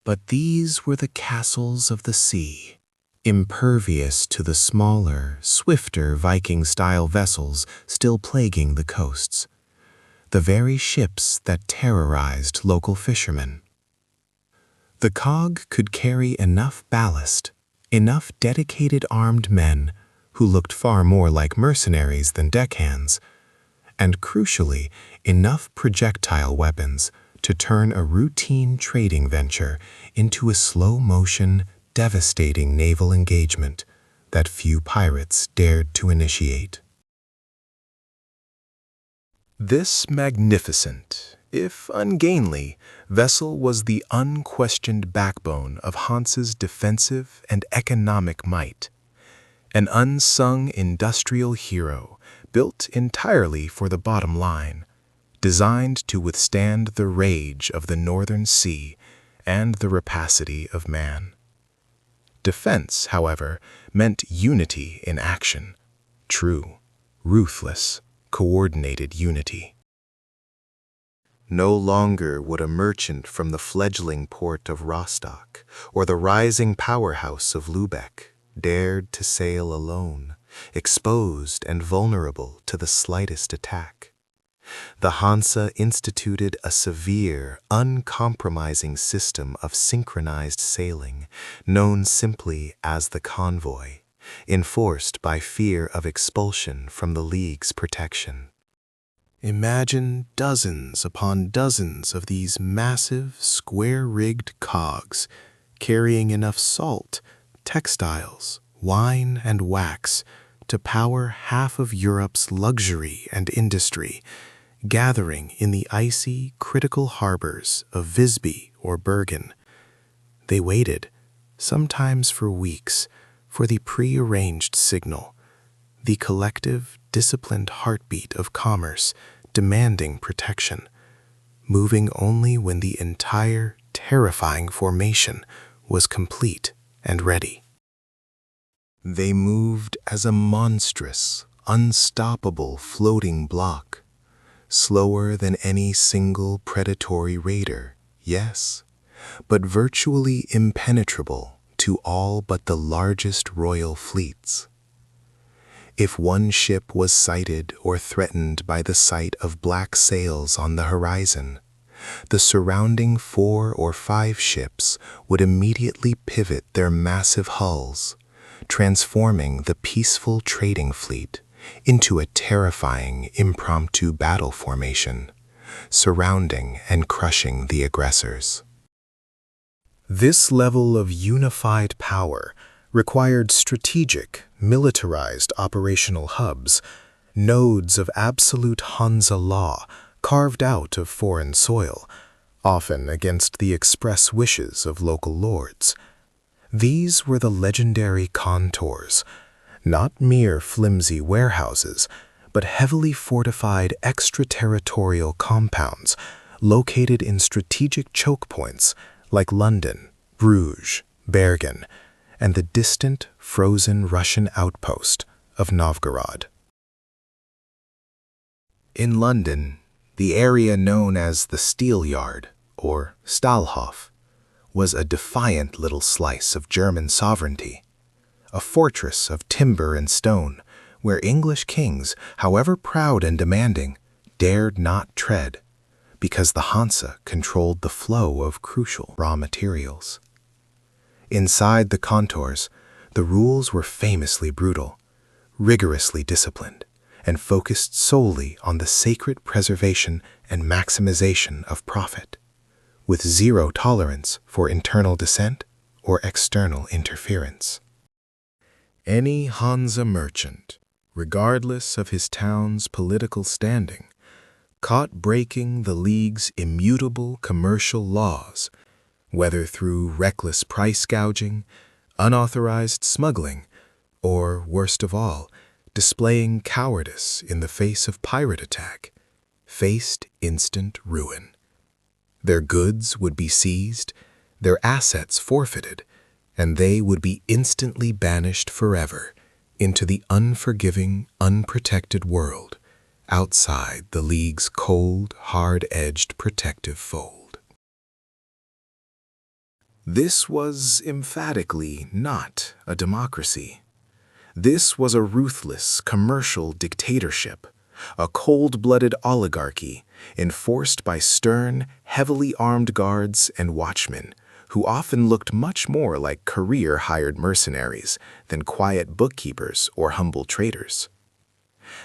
But these were the castles of the sea, impervious to the smaller, swifter Viking-style vessels still plaguing the coasts. the very ships that terrorized local fishermen. The cog could carry enough ballast, enough dedicated armed men who looked far more like mercenaries than deckhands, and crucially, enough projectile weapons to turn a routine trading venture into a slow-motion, devastating naval engagement that few pirates dared to initiate. This magnificent, if ungainly, vessel was the unquestioned backbone of Hanse's defensive and economic might. An unsung industrial hero built entirely for the bottom line, designed to withstand the rage of the northern sea and the rapacity of man. Defense, however, meant unity in action, true, ruthless, coordinated unity. No longer would a merchant from the fledgling port of Rostock or the rising powerhouse of Lübeck dared to sail alone, exposed and vulnerable to the slightest attack. The Hansa instituted a severe, uncompromising system of synchronized sailing, known simply as the convoy, enforced by fear of expulsion from the League's protection. Imagine dozens upon dozens of these massive, square-rigged cogs carrying enough salt, textiles, wine, and wax to power half of Europe's luxury and industry, gathering in the icy, critical harbors of Visby or Bergen. They waited, sometimes for weeks, for the pre-arranged signal, the collective, disciplined heartbeat of commerce demanding protection, moving only when the entire, terrifying formation was complete and ready. They moved as a monstrous, unstoppable floating block, slower than any single predatory raider, yes, but virtually impenetrable to all but the largest royal fleets. If one ship was sighted or threatened by the sight of black sails on the horizon, the surrounding 4 or 5 ships would immediately pivot their massive hulls, transforming the peaceful trading fleet into a terrifying impromptu battle formation, surrounding and crushing the aggressors. This level of unified power required strategic, militarized operational hubs, nodes of absolute Hansa law carved out of foreign soil, often against the express wishes of local lords. These were the legendary contours, not mere flimsy warehouses, but heavily fortified extraterritorial compounds located in strategic choke points like London, Bruges, Bergen, and the distant, frozen Russian outpost of Novgorod. In London, the area known as the Steel Yard, or Stahlhof, was a defiant little slice of German sovereignty, a fortress of timber and stone where English kings, however proud and demanding, dared not tread, because the Hansa controlled the flow of crucial raw materials. Inside the contours, the rules were famously brutal, rigorously disciplined, and focused solely on the sacred preservation and maximization of profit, with zero tolerance for internal dissent or external interference. Any Hansa merchant, regardless of his town's political standing, caught breaking the League's immutable commercial laws, whether through reckless price gouging, unauthorized smuggling, or, worst of all, displaying cowardice in the face of pirate attack, faced instant ruin. Their goods would be seized, their assets forfeited, and they would be instantly banished forever into the unforgiving, unprotected world outside the League's cold, hard-edged protective fold. This was emphatically not a democracy. This was a ruthless commercial dictatorship, a cold-blooded oligarchy enforced by stern, heavily armed guards and watchmen who often looked much more like career-hired mercenaries than quiet bookkeepers or humble traders.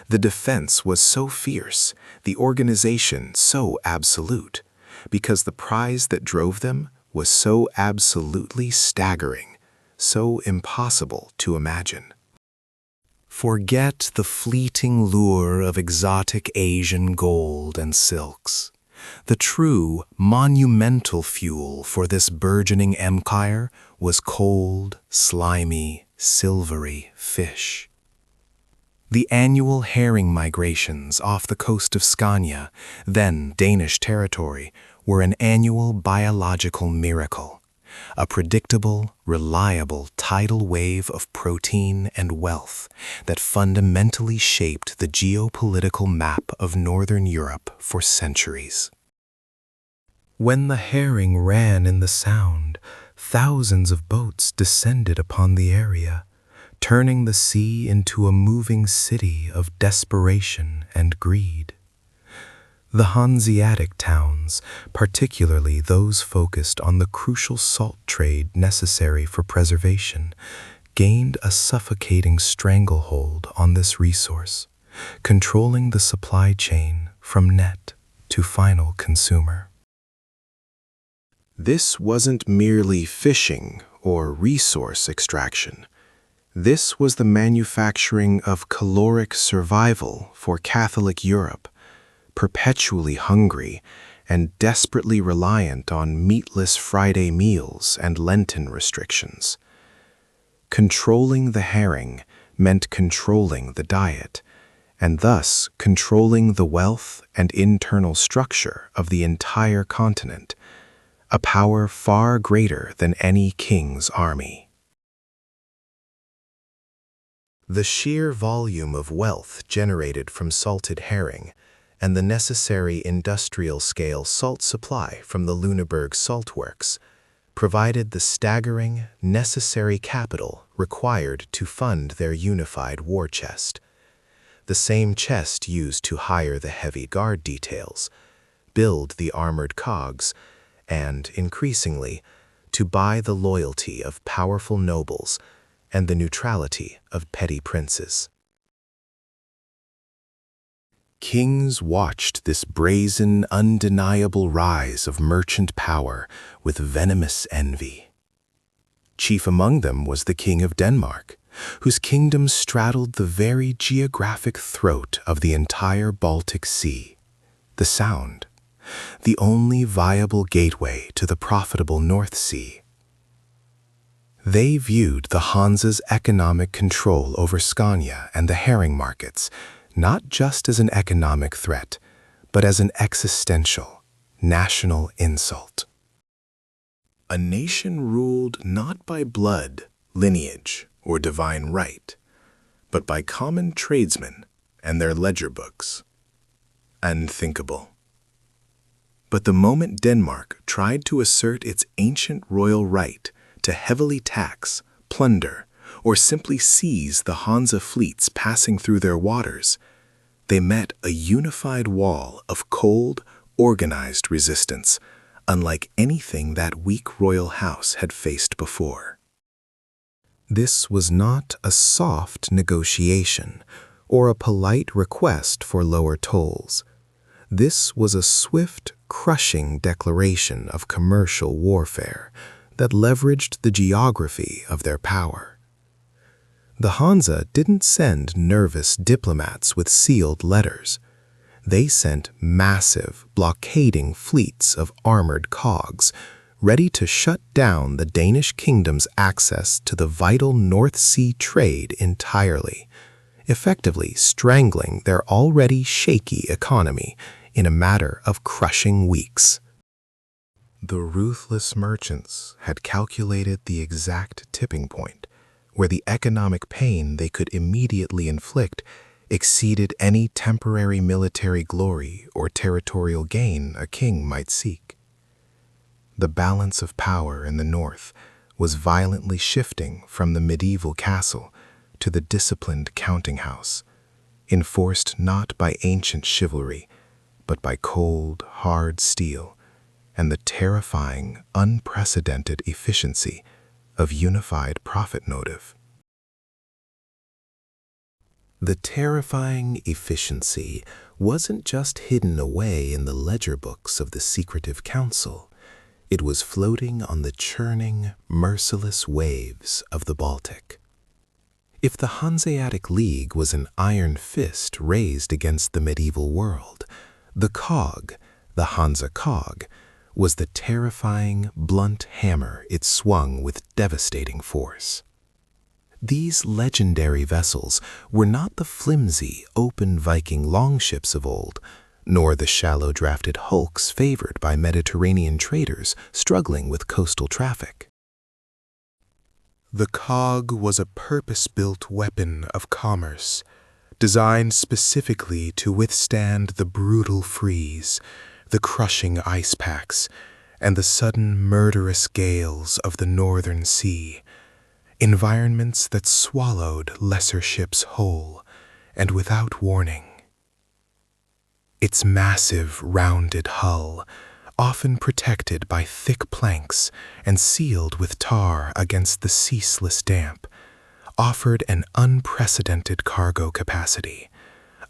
The defense was so fierce, the organization so absolute, because the prize that drove them was so absolutely staggering, so impossible to imagine. Forget the fleeting lure of exotic Asian gold and silks. The true, monumental fuel for this burgeoning empire was cold, slimy, silvery fish. The annual herring migrations off the coast of Scania, then Danish territory, were an annual biological miracle, a predictable, reliable tidal wave of protein and wealth that fundamentally shaped the geopolitical map of Northern Europe for centuries. When the herring ran in the Sound, thousands of boats descended upon the area, turning the sea into a moving city of desperation and greed. The Hanseatic towns, particularly those focused on the crucial salt trade necessary for preservation, gained a suffocating stranglehold on this resource, controlling the supply chain from net to final consumer. This wasn't merely fishing or resource extraction. This was the manufacturing of caloric survival for Catholic Europe, perpetually hungry and desperately reliant on meatless Friday meals and Lenten restrictions. Controlling the herring meant controlling the diet, and thus controlling the wealth and internal structure of the entire continent, a power far greater than any king's army. The sheer volume of wealth generated from salted herring and the necessary industrial-scale salt supply from the Lüneburg salt works provided the staggering, necessary capital required to fund their unified war chest. The same chest used to hire the heavy guard details, build the armored cogs, and, increasingly, to buy the loyalty of powerful nobles and the neutrality of petty princes. Kings watched this brazen, undeniable rise of merchant power with venomous envy. Chief among them was the King of Denmark, whose kingdom straddled the very geographic throat of the entire Baltic Sea, the Sound, the only viable gateway to the profitable North Sea. They viewed the Hanse's economic control over Scania and the herring markets not just as an economic threat, but as an existential, national insult. A nation ruled not by blood, lineage, or divine right, but by common tradesmen and their ledger books. Unthinkable. But the moment Denmark tried to assert its ancient royal right to heavily tax, plunder, or simply seize the Hanse fleets passing through their waters, they met a unified wall of cold, organized resistance, unlike anything that weak royal house had faced before. This was not a soft negotiation or a polite request for lower tolls. This was a swift, crushing declaration of commercial warfare that leveraged the geography of their power. The Hanse didn't send nervous diplomats with sealed letters. They sent massive, blockading fleets of armored cogs, ready to shut down the Danish kingdom's access to the vital North Sea trade entirely, effectively strangling their already shaky economy in a matter of crushing weeks. The ruthless merchants had calculated the exact tipping point, where the economic pain they could immediately inflict exceeded any temporary military glory or territorial gain a king might seek. The balance of power in the north was violently shifting from the medieval castle to the disciplined counting house, enforced not by ancient chivalry, but by cold, hard steel and the terrifying, unprecedented efficiency of unified profit motive. The terrifying efficiency wasn't just hidden away in the ledger books of the secretive council. It was floating on the churning, merciless waves of the Baltic. If the Hanseatic League was an iron fist raised against the medieval world, the cog, the Hansa cog, was the terrifying, blunt hammer it swung with devastating force. These legendary vessels were not the flimsy, open Viking longships of old, nor the shallow-drafted hulks favored by Mediterranean traders struggling with coastal traffic. The cog was a purpose-built weapon of commerce, designed specifically to withstand the brutal freeze, the crushing ice packs, and the sudden murderous gales of the northern sea, environments that swallowed lesser ships whole and without warning. Its massive, rounded hull, often protected by thick planks and sealed with tar against the ceaseless damp, offered an unprecedented cargo capacity,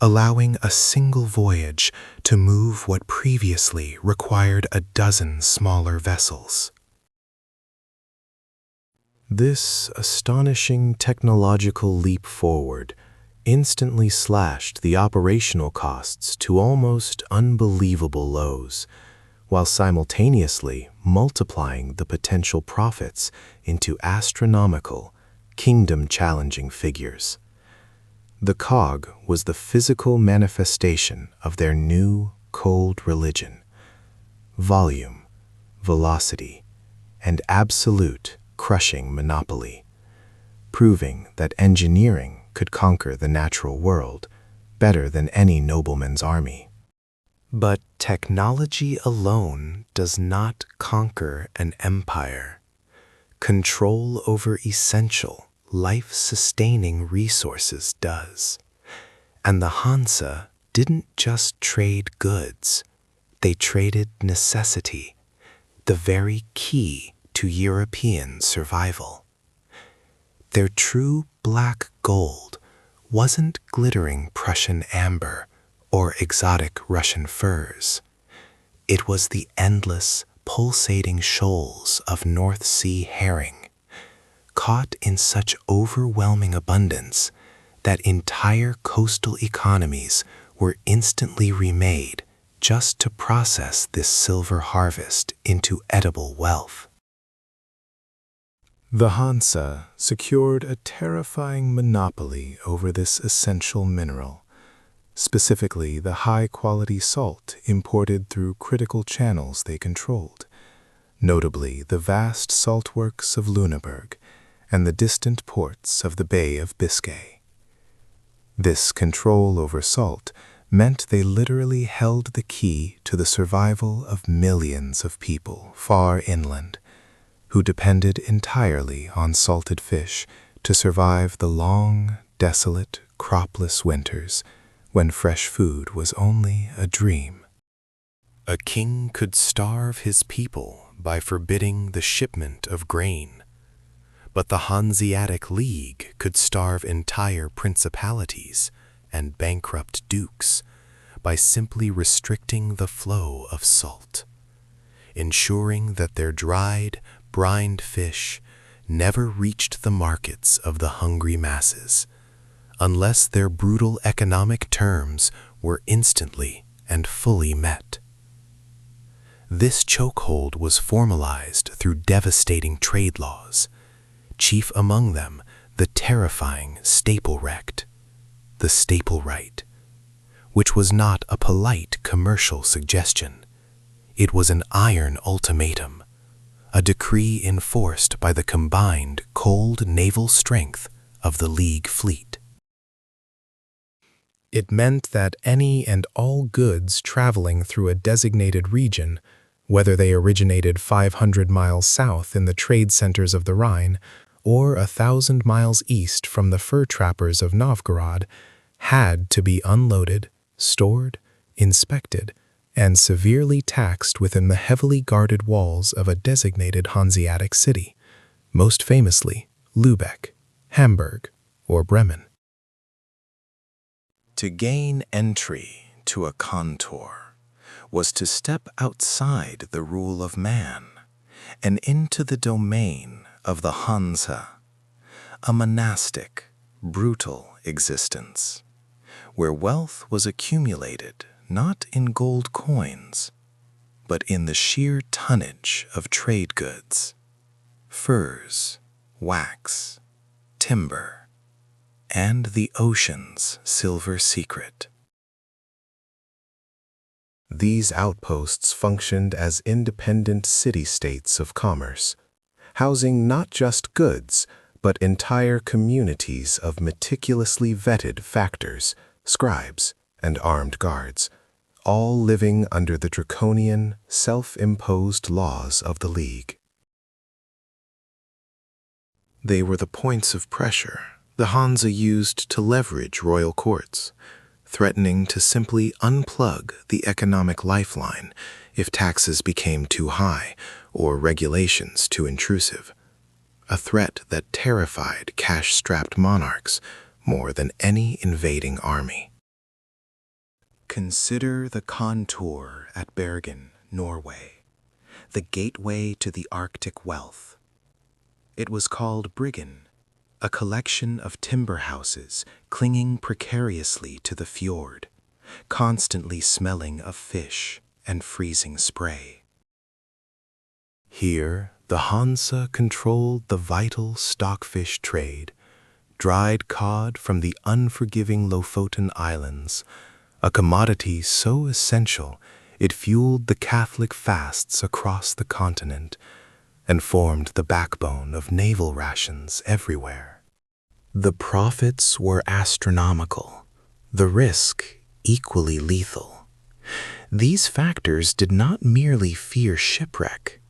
allowing a single voyage to move what previously required a dozen smaller vessels. This astonishing technological leap forward instantly slashed the operational costs to almost unbelievable lows, while simultaneously multiplying the potential profits into astronomical, kingdom-challenging figures. The cog was the physical manifestation of their new, cold religion: volume, velocity, and absolute, crushing monopoly, proving that engineering could conquer the natural world better than any nobleman's army. But technology alone does not conquer an empire. Control over essential, life-sustaining resources does. And the Hansa didn't just trade goods, they traded necessity, the very key to European survival. Their true black gold wasn't glittering Prussian amber or exotic Russian furs. It was the endless, pulsating shoals of North Sea herring, caught in such overwhelming abundance that entire coastal economies were instantly remade just to process this silver harvest into edible wealth. The Hansa secured a terrifying monopoly over this essential mineral, specifically the high-quality salt imported through critical channels they controlled, notably the vast saltworks of Lüneburg and the distant ports of the Bay of Biscay. This control over salt meant they literally held the key to the survival of millions of people far inland, who depended entirely on salted fish to survive the long, desolate, cropless winters when fresh food was only a dream. A king could starve his people by forbidding the shipment of grain, but the Hanseatic League could starve entire principalities and bankrupt dukes by simply restricting the flow of salt, ensuring that their dried, brined fish never reached the markets of the hungry masses, unless their brutal economic terms were instantly and fully met. This chokehold was formalized through devastating trade laws, chief among them the terrifying Stapelrecht, the staple right, which was not a polite commercial suggestion. It was an iron ultimatum, a decree enforced by the combined cold naval strength of the League fleet. It meant that any and all goods traveling through a designated region, whether they originated 500 miles south in the trade centers of the Rhine or 1,000 miles east from the fur trappers of Novgorod, had to be unloaded, stored, inspected, and severely taxed within the heavily guarded walls of a designated Hanseatic city, most famously Lübeck, Hamburg, or Bremen. To gain entry to a contour was to step outside the rule of man and into the domain of the Hanse, a monastic, brutal existence, where wealth was accumulated not in gold coins, but in the sheer tonnage of trade goods, furs, wax, timber, and the ocean's silver secret. These outposts functioned as independent city-states of commerce, housing not just goods, but entire communities of meticulously vetted factors, scribes, and armed guards, all living under the draconian, self-imposed laws of the League. They were the points of pressure the Hanse used to leverage royal courts, threatening to simply unplug the economic lifeline if taxes became too high or regulations too intrusive, a threat that terrified cash-strapped monarchs more than any invading army. Consider the contour at Bergen, Norway, the gateway to the Arctic wealth. It was called Bryggen, a collection of timber houses clinging precariously to the fjord, constantly smelling of fish and freezing spray. Here, the Hanse controlled the vital stockfish trade, dried cod from the unforgiving Lofoten Islands, a commodity so essential it fueled the Catholic fasts across the continent and formed the backbone of naval rations everywhere. The profits were astronomical, the risk equally lethal. These factors did not merely fear shipwreck,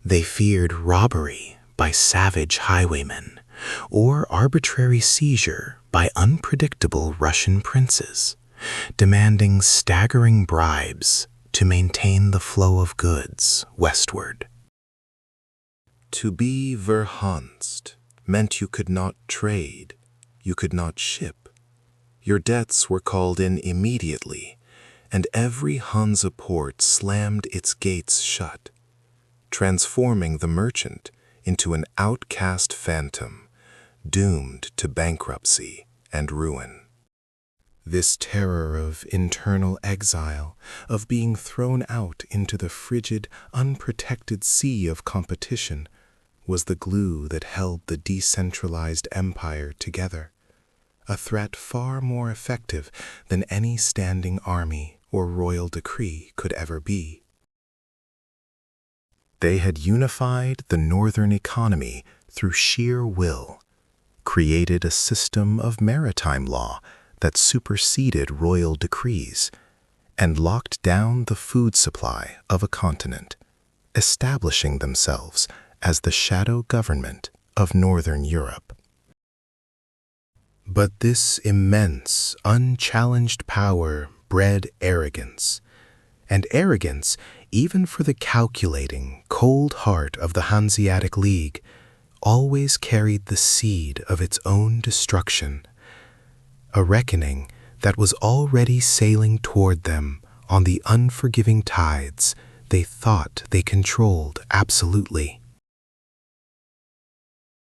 they feared robbery by savage highwaymen or arbitrary seizure by unpredictable Russian princes, demanding staggering bribes to maintain the flow of goods westward. To be verhanst meant you could not trade, you could not ship. Your debts were called in immediately, and every Hanse port slammed its gates shut, transforming the merchant into an outcast phantom, doomed to bankruptcy and ruin. This terror of internal exile, of being thrown out into the frigid, unprotected sea of competition, was the glue that held the decentralized empire together, a threat far more effective than any standing army or royal decree could ever be. They had unified the northern economy through sheer will, created a system of maritime law that superseded royal decrees, and locked down the food supply of a continent, establishing themselves as the shadow government of Northern Europe. But this immense, unchallenged power bred arrogance, and arrogance, even for the calculating, cold heart of the Hanseatic League, always carried the seed of its own destruction, a reckoning that was already sailing toward them on the unforgiving tides they thought they controlled absolutely.